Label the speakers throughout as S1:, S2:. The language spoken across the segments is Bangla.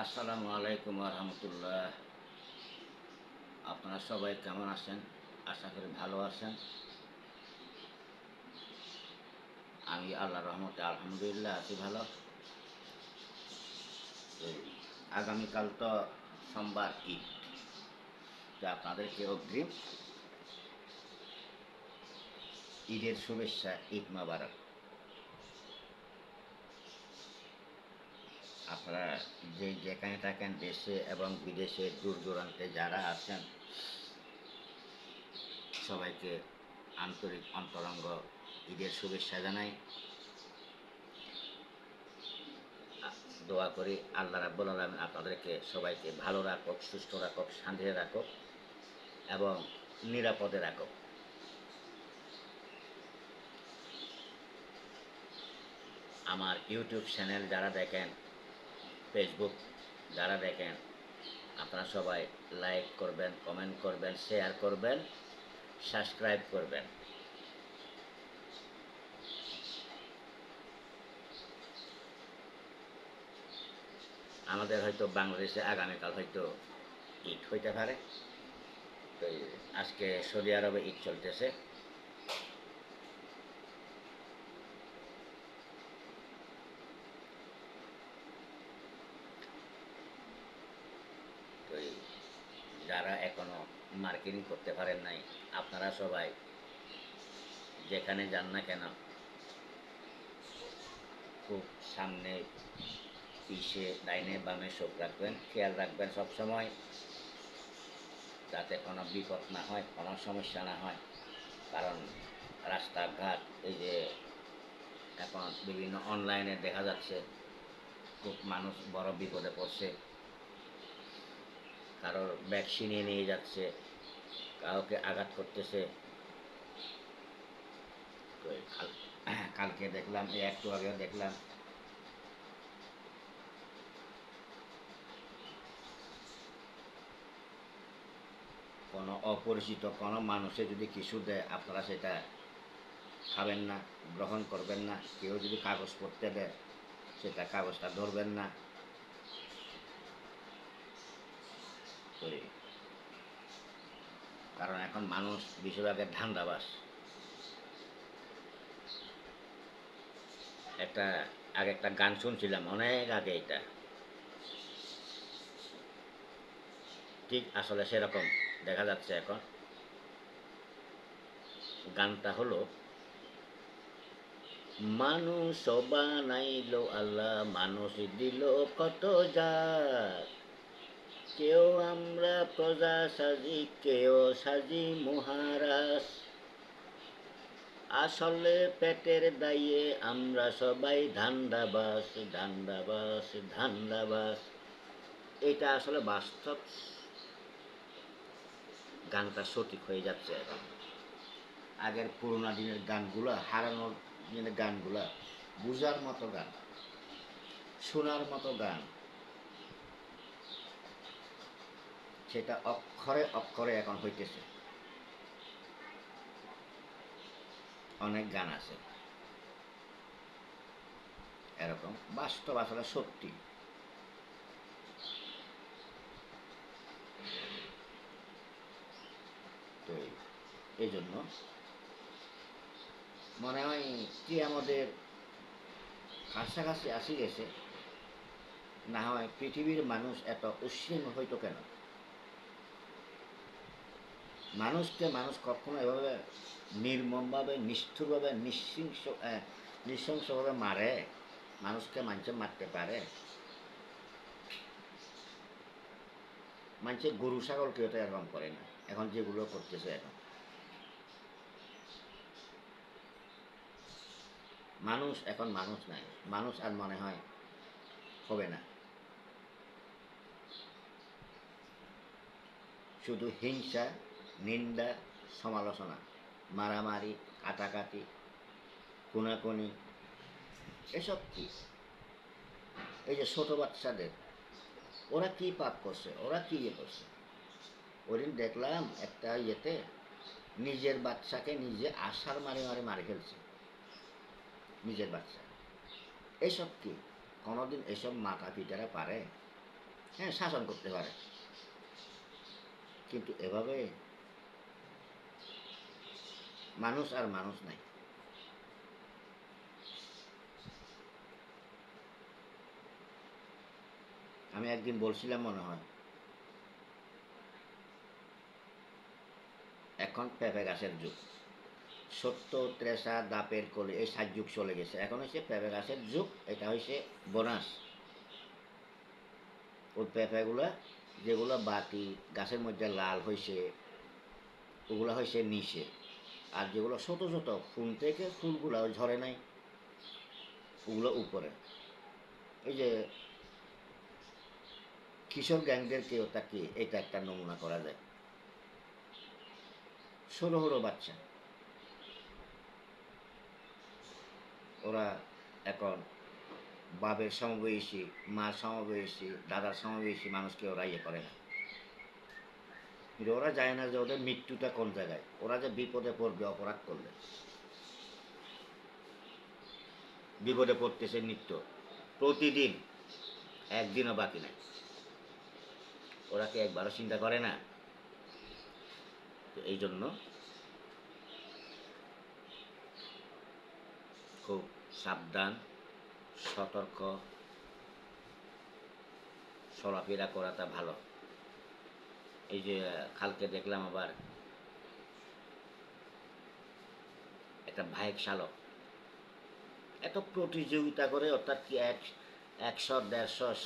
S1: আসসালামু আলাইকুম রহমতুল্লাহ। আপনারা সবাই কেমন আছেন? আশা করি ভালো আছেন। আমি আল্লাহর রহমতে আলহামদুলিল্লাহ আছি ভালো। এই আগামীকাল তো সোমবার ঈদ, তো আপনাদেরকে অগ্রিম ঈদের শুভেচ্ছা, ঈদ মোবারক। আপনারা যেখানে থাকেন, দেশে এবং বিদেশে দূর দূরান্তে যারা আছেন, সবাইকে আন্তরিক অন্তরঙ্গ ঈদের শুভেচ্ছা জানাই। দোয়া করি আল্লাহ রাব্বুল আলামিন আপনাদেরকে সবাইকে ভালো রাখুক, সুস্থ রাখুক, শান্তিতে রাখুক এবং নিরাপদে রাখুক। আমার ইউটিউব চ্যানেল যারা দেখেন, ফেসবুক যারা দেখেন, আপনারা সবাই লাইক করবেন, কমেন্ট করবেন, শেয়ার করবেন, সাবস্ক্রাইব করবেন। আমাদের হয়তো বাংলাদেশে আগামীকাল হয়তো ঈদ হইতে পারে। তো আজকে সৌদি আরবে ঈদ চলতেছে। তো যারা এখনো মার্কেটিং করতে পারেন নাই, আপনারা সবাই যেখানে যান না কেন খুব সামনে পিছে ডাইনে বামে চোখ রাখবেন, খেয়াল রাখবেন সবসময়, যাতে কোনো বিপদ না হয়, কোনো সমস্যা না হয়। কারণ রাস্তাঘাট এই যে এখন বিভিন্ন অনলাইনে দেখা যাচ্ছে খুব মানুষ বড় বিপদে পড়ছে, কারোর ব্যাগ ছিনিয়ে নিয়ে যাচ্ছে, কাউকে আঘাত করতেছে। তো কালকে দেখলাম, একটু আগেও দেখলাম কোনো অপরিচিত কোনো মানুষে যদি কিছু দেয়, আপনারা সেটা খাবেন না, গ্রহণ করবেন না। কেউ যদি কাগজ পড়তে দেয়, সেটা কাগজটা ধরবেন না। কারণ এখন মানুষ বেশিরভাগের ধান্দাবাজ। একটা আগে একটা গান শুনছিলাম অনেক আগে, এটা ঠিক আসলে সেরকম দেখা যাচ্ছে এখন। গানটা হলো, মানুষ বানাইল আল্লাহ, মানুষ দিল কত জাত, কেউ আমরা প্রজা সাজি, কেউ সাজি মহারাজ, আসলে পেটের দায়ে আমরা সবাই ধান্দাবাজ, ধান্দাবাজ, ধান্দাবাজ। এটা আসলে বাস্তব, গানটা সঠিক হয়ে যাচ্ছে এখন। আগের পুরোনো দিনের গানগুলো, হারানোর দিনের গানগুলো বুঝার মতো গান, শোনার মতো গান, সেটা অক্ষরে অক্ষরে এখন হইতেছে। অনেক গান আছে এরকম, বাস্তব আসলে সত্যি। তো এই জন্য মনে হয় কি আমাদের কাছাকাছি আসি গেছে, না হয় পৃথিবীর মানুষ এত উচ্ছৃঙ্গ হইতো কেন? মানুষকে মানুষ কখনো এভাবে নির্মমভাবে, নিষ্ঠুরভাবে, নৃশংসভাবে মারে? মানুষকে মানুষে মারতে পারে? মানুষের গরু ছাগলকেও তো এরকম করে না এখন, যেগুলো করতেছে এখন। মানুষ এখন মানুষ নাই, মানুষ আর মনে হয় হবে না। শুধু হিংসা, নিন্দা, সমালোচনা, মারামারি, কাটাকাটি, খুনাখুনি, এসব কি? এই যে ছোট বাচ্চাদের, ওরা কি পাপ করছে, ওরা কি ইয়ে করছে? ওইদিন দেখলাম একটা ইয়েতে নিজের বাচ্চাকে নিজে আশার মারে মারে মারে ফেলছে, নিজের বাচ্চা। এসব কি? কোনোদিন এসব মাতা পিতারা পারে? হ্যাঁ, শাসন করতে পারে, কিন্তু এভাবে মানুষ আর মানুষ নাই। আমি একদিন বলছিলাম মনে হয়, এখন পেঁপে গাছের যুগ। সত্য, ত্রেসা, দাপের কলি, এই 7 যুগ চলে গেছে, এখন হচ্ছে পেঁপে গাছের যুগ। এটা হচ্ছে বোনাস। ওই পেঁপেগুলা যেগুলো বাতি গাছের মধ্যে লাল হয়েছে, ওগুলো হয়েছে নিচে। আর যেগুলো ছোট ছোট ফুল থেকে ফুলগুলো ঝরে নাই, ওগুলো উপরে। এই যে কিশোর গ্যাংদেরকেও তাকে এটা একটা নমুনা করা যায়। ষোলো ষোলো বাচ্চা, ওরা এখন বাপের সমবয়সী, মার সমবয়সী, দাদার সমবয়সী মানুষকে ওরা ইয়ে করে না। কিন্তু ওরা জানে না যে ওদের মৃত্যুটা কোন জায়গায়, ওরা যে বিপদে পড়বে অপরাধ করলে। বিপদে পড়তেছে নিত্য, প্রতিদিন, একদিনও বাকি নাই। ওরা কি একবারও চিন্তা করে না? তো এই জন্য খুব সাবধান, সতর্ক, চলাফেরা করাটা ভালো। এই যে কালকে দেখলাম আবার একটা বাইক চালক এত প্রতিযোগিতা করে, অর্থাৎ কি 100, 150,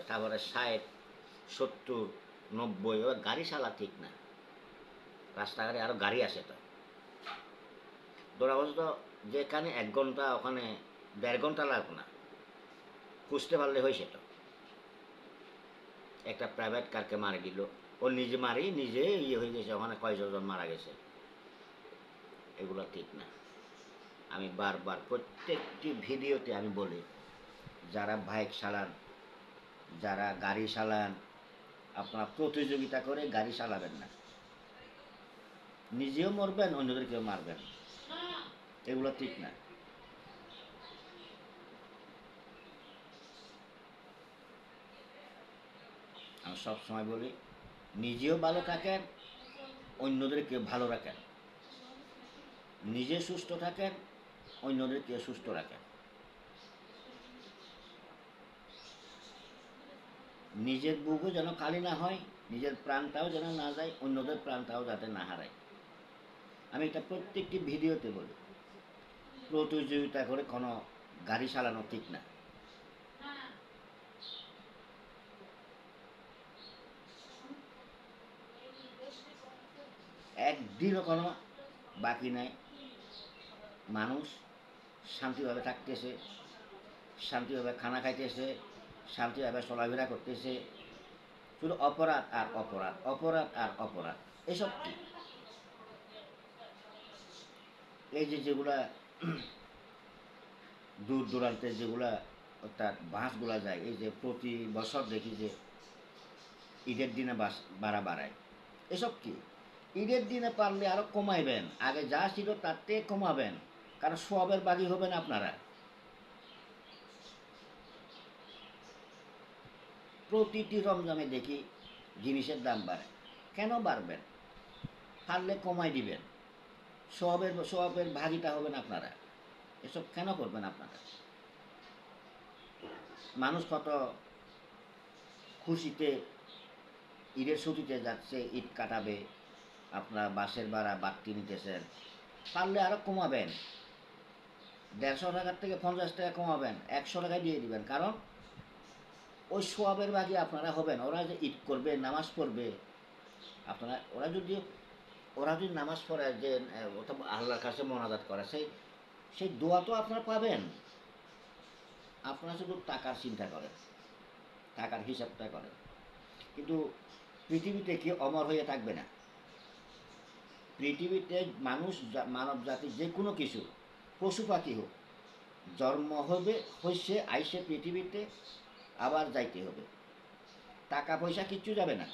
S1: তারপরে 60, 70, 90, ও গাড়ি চালা ঠিক না। রাস্তাঘাটে আরও গাড়ি আসে, তো ধরা বলতো যেখানে 1 ঘন্টা ওখানে 1.5 ঘন্টা লাগবে না, খুঁজতে পারলে হয়েছে। তো একটা প্রাইভেট কারকে মারি দিল, ও নিজে মারি নিজে ইয়ে হয়ে গেছে, ওখানে কয়জন মারা গেছে। এগুলো ঠিক না। আমি বারবার প্রত্যেকটি ভিডিওতে আমি বলি, যারা বাইক চালান, যারা গাড়ি চালান, আপনারা প্রতিযোগিতা করে গাড়ি চালাবেন না। নিজেও মরবেন, অন্যদেরকেও মারবেন, এগুলো ঠিক না। আমি সবসময় বলি, নিজেও ভালো থাকেন, অন্যদেরকে ভালো রাখেন। নিজে সুস্থ থাকেন, অন্যদেরকে সুস্থ রাখেন। নিজের বুকও যেন খালি না হয়, নিজের প্রাণটাও যেন না যায়, অন্যদের প্রাণটাও যাতে না হারায়। আমি এটা প্রত্যেকটি ভিডিওতে বলি, প্রতিযোগিতা করে কোনো গাড়ি চালানো ঠিক না। একদিনও কোনো বাকি নাই, মানুষ শান্তিভাবে থাকতেছে, শান্তিভাবে খানা খাইতেছে, শান্তিভাবে চলাফেরা করতেছে। শুধু অপরাধ আর অপরাধ, অপরাধ আর অপরাধ। এসব কি? এই যে যেগুলা দূর দূরান্তে যেগুলা অর্থাৎ বাসগুলা যায়, এই যে প্রতি বছর দেখি যে ঈদের দিনে বাস ভাড়া বাড়ায়, এসব কি? ঈদের দিনে পারলে আরো কমাইবেন, আগে যা ছিল তার থেকে কমাবেন, কারণ সবের বাগি হবেন আপনারা। প্রতিটি রমজানে দেখি জিনিসের দাম বাড়ে। কেন বাড়বেন? পারলে কমাই দিবেন, সবের ভাগিটা হবেন আপনারা। এসব কেন করবেন আপনারা? মানুষ কত খুশিতে ঈদের ছুটিতে যাচ্ছে, ঈদ কাটাবে, আপনার বাসের ভাড়া বাড়তি নিতেছেন, পারলে আরও কমাবেন। 150 টাকার থেকে 50 টাকা কমাবেন, 100 টাকায় দিয়ে দিবেন, কারণ ওই সোয়াবের ভাগে আপনারা হবেন। ওরা যে ঈদ করবে, নামাজ পড়বে, আপনারা ওরা যদি নামাজ পড়ে, যে আল্লাহর কাছে মোনাজাত করে, সেই দোয়া তো আপনারা পাবেন। আপনারা শুধু টাকার চিন্তা করেন, টাকার হিসাবটা করেন, কিন্তু পৃথিবীতে কেউ অমর হয়ে থাকবে না। পৃথিবীতে মানুষ, মানব জাতি, যে কোনো কিছু, পশু পাখি হোক, জন্ম হবে, হয়েছে, আইসে পৃথিবীতে, আবার যাইতে হবে। টাকা পয়সা কিচ্ছু যাবে না,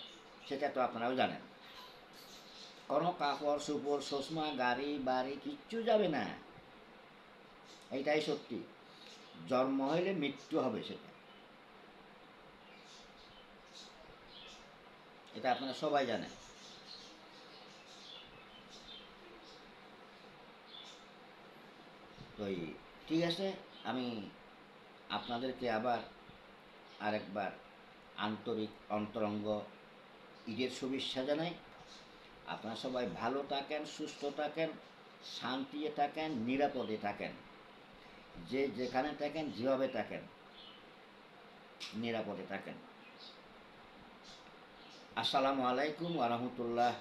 S1: সেটা তো আপনারাও জানেন। কোনো কাপড় চোপড়, চশমা, গাড়ি বাড়ি কিচ্ছু যাবে না। এইটাই সত্যি। জন্ম হইলে মৃত্যু হবে, সেটা। এটা আপনারা সবাই জানেন। তো ঠিক আছে, আমি আপনাদেরকে আবার আরেকবার আন্তরিক অন্তরঙ্গ ঈদের শুভেচ্ছা জানাই। আপনারা সবাই ভালো থাকেন, সুস্থ থাকেন, শান্তিতে থাকেন, নিরাপদে থাকেন। যে যেখানে থাকেন, যেভাবে থাকেন, নিরাপদে থাকেন। আসসালামু আলাইকুম ওয়া রাহমাতুল্লাহ।